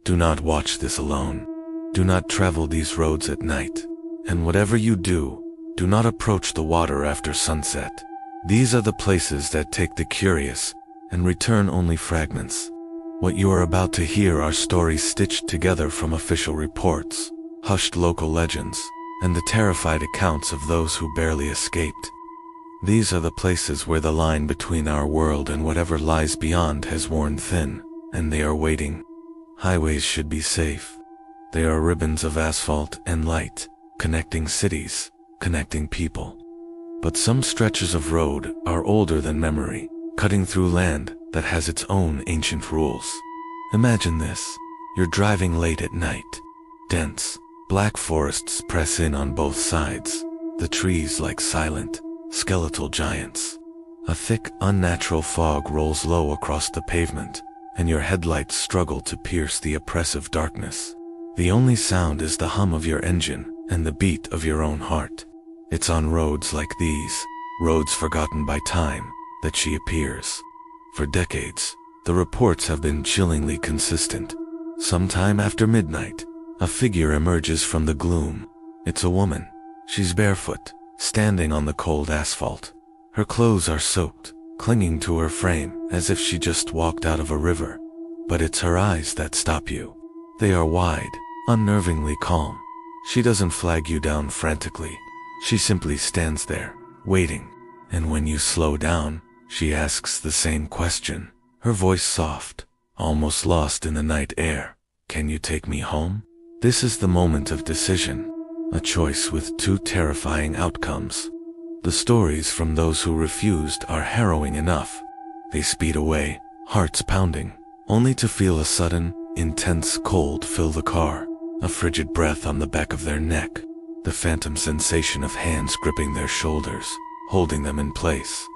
Do not watch this alone. Do not travel these roads at night. And whatever you do, do not approach the water after sunset. These are the places that take the curious and return only fragments. What you are about to hear are stories stitched together from official reports, hushed local legends, and the terrified accounts of those who barely escaped. These are the places where the line between our world and whatever lies beyond has worn thin, and they are waiting. Highways should be safe. They are ribbons of asphalt and light, connecting cities, connecting people. But some stretches of road are older than memory, cutting through land that has its own ancient rules. Imagine this. You're driving late at night. Dense, black forests press in on both sides, the trees like silent, skeletal giants. A thick, unnatural fog rolls low across the pavement, and your headlights struggle to pierce the oppressive darkness. The only sound is the hum of your engine and the beat of your own heart. It's on roads like these, roads forgotten by time, that she appears. For decades, the reports have been chillingly consistent. Sometime after midnight, a figure emerges from the gloom. It's a woman. She's barefoot, standing on the cold asphalt. Her clothes are soaked, clinging to her frame as if she just walked out of a river. But it's her eyes that stop you. They are wide, unnervingly calm. She doesn't flag you down frantically. She simply stands there, waiting. And when you slow down, she asks the same question, her voice soft, almost lost in the night air. Can you take me home? This is the moment of decision, a choice with two terrifying outcomes. The stories from those who refused are harrowing enough. They speed away, hearts pounding, only to feel a sudden, intense cold fill the car, a frigid breath on the back of their neck, the phantom sensation of hands gripping their shoulders, holding them in place.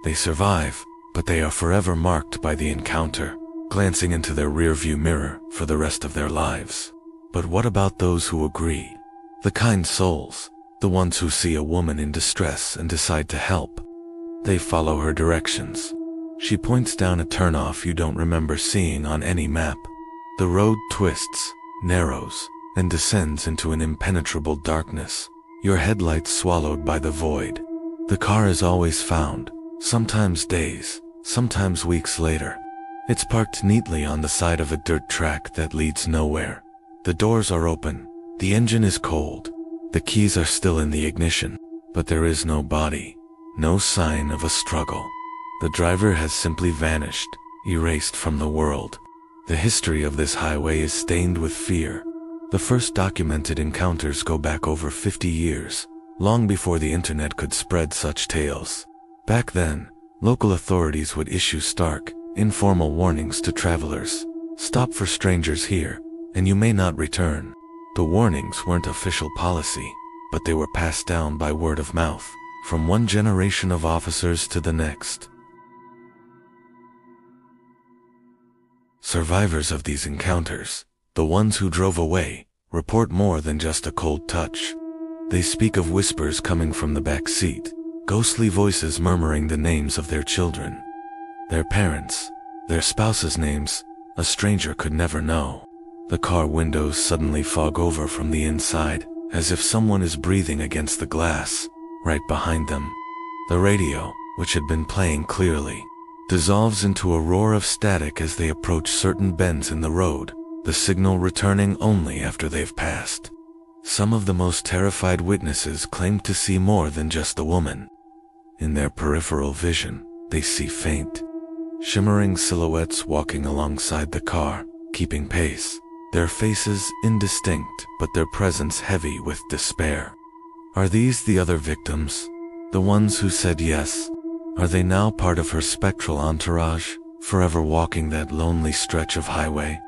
They survive, but they are forever marked by the encounter, glancing into their rearview mirror for the rest of their lives. But what about those who agree? The kind souls, the ones who see a woman in distress and decide to help. They follow her directions. She points down a turnoff you don't remember seeing on any map. The road twists, narrows, and descends into an impenetrable darkness, your headlights swallowed by the void. The car is always found, sometimes days, sometimes weeks later. It's parked neatly on the side of a dirt track that leads nowhere. The doors are open, the engine is cold, the keys are still in the ignition, but there is no body, no sign of a struggle. The driver has simply vanished, erased from the world. The history of this highway is stained with fear. The first documented encounters go back over 50 years, long before the internet could spread such tales. Back then, local authorities would issue stark, informal warnings to travelers. Stop for strangers here, and you may not return. The warnings weren't official policy, but they were passed down by word of mouth, from one generation of officers to the next. Survivors of these encounters, the ones who drove away, report more than just a cold touch. They speak of whispers coming from the back seat, ghostly voices murmuring the names of their children, their parents, their spouses' names a stranger could never know. The car windows suddenly fog over from the inside, as if someone is breathing against the glass, right behind them. The radio, which had been playing clearly, dissolves into a roar of static as they approach certain bends in the road, the signal returning only after they've passed. Some of the most terrified witnesses claim to see more than just the woman. In their peripheral vision, they see faint, shimmering silhouettes walking alongside the car, keeping pace, their faces indistinct but their presence heavy with despair. Are these the other victims? The ones who said yes? Are they now part of her spectral entourage, forever walking that lonely stretch of highway?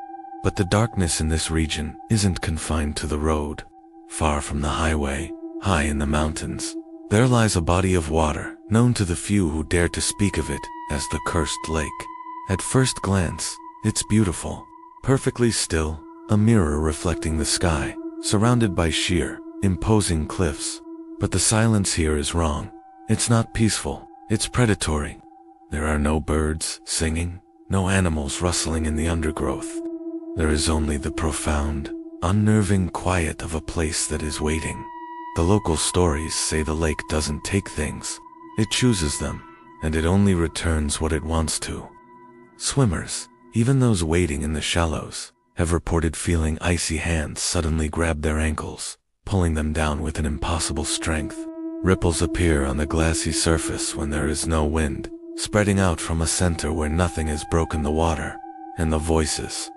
But the darkness in this region isn't confined to the road. Far from the highway, high in the mountains, there lies a body of water, known to the few who dare to speak of it as the Cursed Lake. At first glance, it's beautiful, perfectly still, a mirror reflecting the sky, surrounded by sheer, imposing cliffs. But the silence here is wrong. It's not peaceful, it's predatory. There are no birds singing, no animals rustling in the undergrowth. There is only the profound, unnerving quiet of a place that is waiting. The local stories say the lake doesn't take things, it chooses them, and it only returns what it wants to. Swimmers, even those wading in the shallows, have reported feeling icy hands suddenly grab their ankles, pulling them down with an impossible strength. Ripples appear on the glassy surface when there is no wind, spreading out from a center where nothing has broken the water. And the voices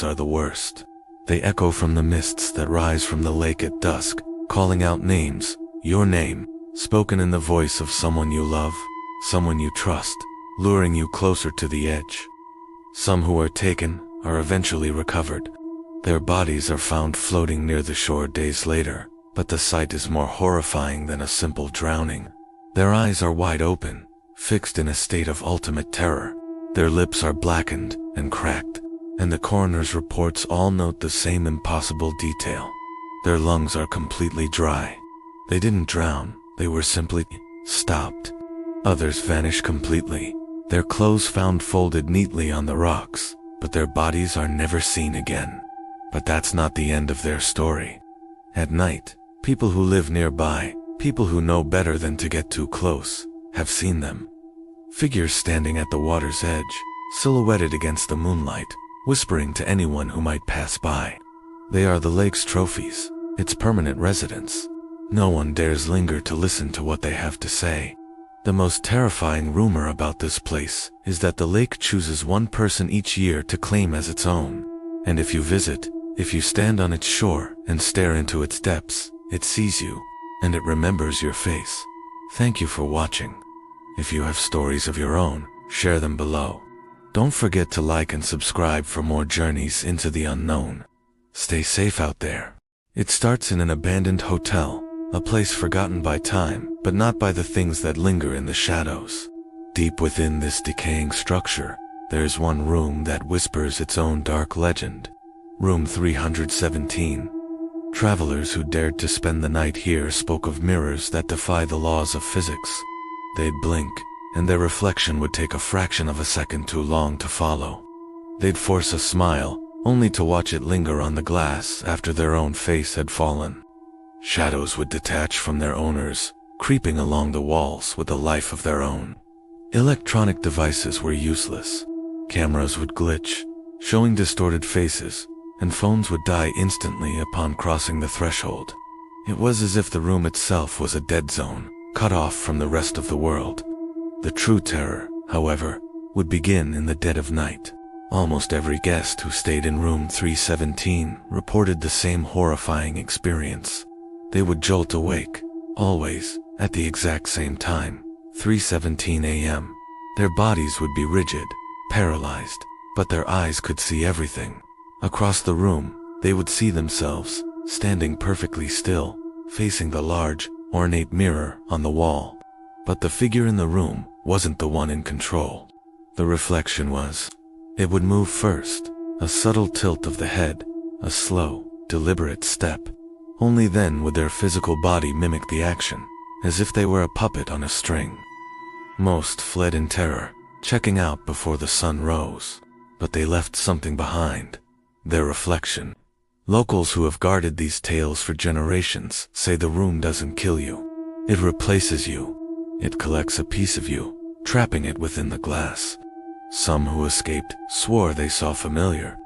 are the worst. They echo from the mists that rise from the lake at dusk, calling out names, your name, spoken in the voice of someone you love, someone you trust, luring you closer to the edge. Some who are taken are eventually recovered. Their bodies are found floating near the shore days later, but the sight is more horrifying than a simple drowning. Their eyes are wide open, fixed in a state of ultimate terror. Their lips are blackened and cracked, and the coroner's reports all note the same impossible detail. Their lungs are completely dry. They didn't drown, they were simply stopped. Others vanish completely, their clothes found folded neatly on the rocks, but their bodies are never seen again. But that's not the end of their story. At night, people who live nearby, people who know better than to get too close, have seen them. Figures standing at the water's edge, silhouetted against the moonlight, whispering to anyone who might pass by. They are the lake's trophies, its permanent residents. No one dares linger to listen to what they have to say. The most terrifying rumor about this place is that the lake chooses one person each year to claim as its own. And if you visit, if you stand on its shore and stare into its depths, it sees you, and it remembers your face. Thank you for watching. If you have stories of your own, share them below. Don't forget to like and subscribe for more journeys into the unknown. Stay safe out there. It starts in an abandoned hotel, a place forgotten by time, but not by the things that linger in the shadows. Deep within this decaying structure, there's one room that whispers its own dark legend. Room 317. Travelers who dared to spend the night here spoke of mirrors that defy the laws of physics. They'd blink, and their reflection would take a fraction of a second too long to follow. They'd force a smile, only to watch it linger on the glass after their own face had fallen. Shadows would detach from their owners, creeping along the walls with a life of their own. Electronic devices were useless. Cameras would glitch, showing distorted faces, and phones would die instantly upon crossing the threshold. It was as if the room itself was a dead zone, cut off from the rest of the world. The true terror, however, would begin in the dead of night. Almost every guest who stayed in room 317 reported the same horrifying experience. They would jolt awake, always, at the exact same time, 3:17 a.m. Their bodies would be rigid, paralyzed, but their eyes could see everything. Across the room, they would see themselves, standing perfectly still, facing the large, ornate mirror on the wall. But the figure in the room wasn't the one in control. The reflection was. It would move first, a subtle tilt of the head, a slow, deliberate step. Only then would their physical body mimic the action, as if they were a puppet on a string. Most fled in terror, checking out before the sun rose. But they left something behind. Their reflection. Locals who have guarded these tales for generations say the room doesn't kill you. It replaces you. It collects a piece of you, trapping it within the glass. Some who escaped swore they saw familiar,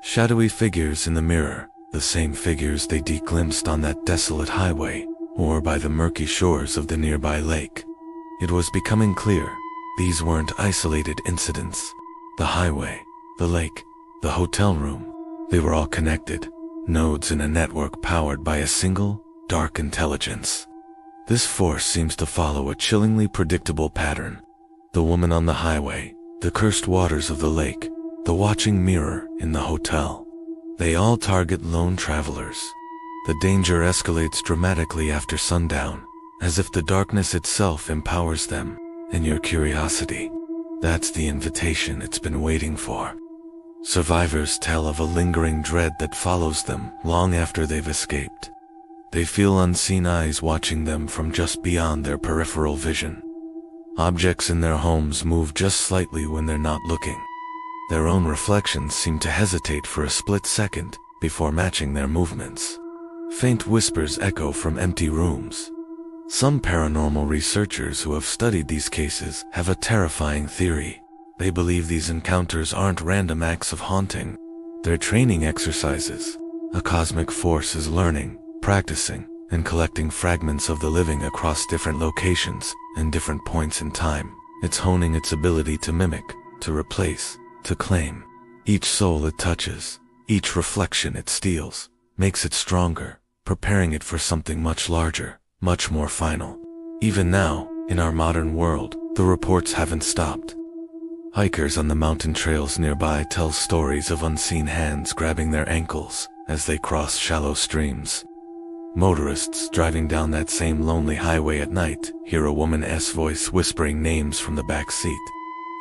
shadowy figures in the mirror, the same figures they glimpsed on that desolate highway, or by the murky shores of the nearby lake. It was becoming clear, these weren't isolated incidents. The highway, the lake, the hotel room, they were all connected, nodes in a network powered by a single, dark intelligence. This force seems to follow a chillingly predictable pattern. The woman on the highway, the cursed waters of the lake, the watching mirror in the hotel. They all target lone travelers. The danger escalates dramatically after sundown, as if the darkness itself empowers them, and your curiosity. That's the invitation it's been waiting for. Survivors tell of a lingering dread that follows them long after they've escaped. They feel unseen eyes watching them from just beyond their peripheral vision. Objects in their homes move just slightly when they're not looking. Their own reflections seem to hesitate for a split second before matching their movements. Faint whispers echo from empty rooms. Some paranormal researchers who have studied these cases have a terrifying theory. They believe these encounters aren't random acts of haunting. They're training exercises. A cosmic force is learning, practicing, and collecting fragments of the living across different locations and different points in time. It's honing its ability to mimic, to replace, to claim. Each soul it touches, each reflection it steals, makes it stronger, preparing it for something much larger, much more final. Even now, in our modern world, the reports haven't stopped. Hikers on the mountain trails nearby tell stories of unseen hands grabbing their ankles as they cross shallow streams. Motorists driving down that same lonely highway at night hear a woman's voice whispering names from the back seat,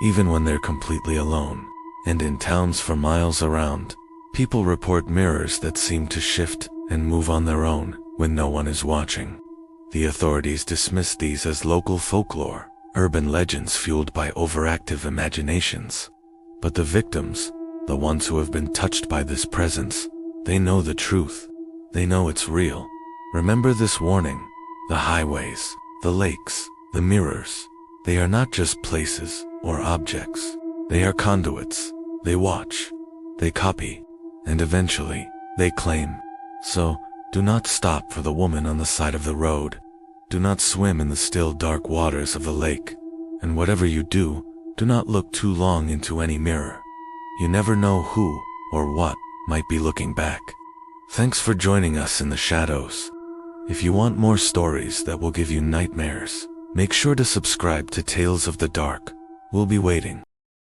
even when they're completely alone. And in towns for miles around, people report mirrors that seem to shift and move on their own when no one is watching. The authorities dismiss these as local folklore, urban legends fueled by overactive imaginations. But the victims, the ones who have been touched by this presence, they know the truth. They know it's real. Remember this warning: the highways, the lakes, the mirrors, they are not just places or objects. They are conduits. They watch, they copy, and eventually, they claim. So, do not stop for the woman on the side of the road. Do not swim in the still dark waters of the lake. And whatever you do, do not look too long into any mirror. You never know who or what might be looking back. Thanks for joining us in the shadows. If you want more stories that will give you nightmares, make sure to subscribe to Tales of the Dark. We'll be waiting.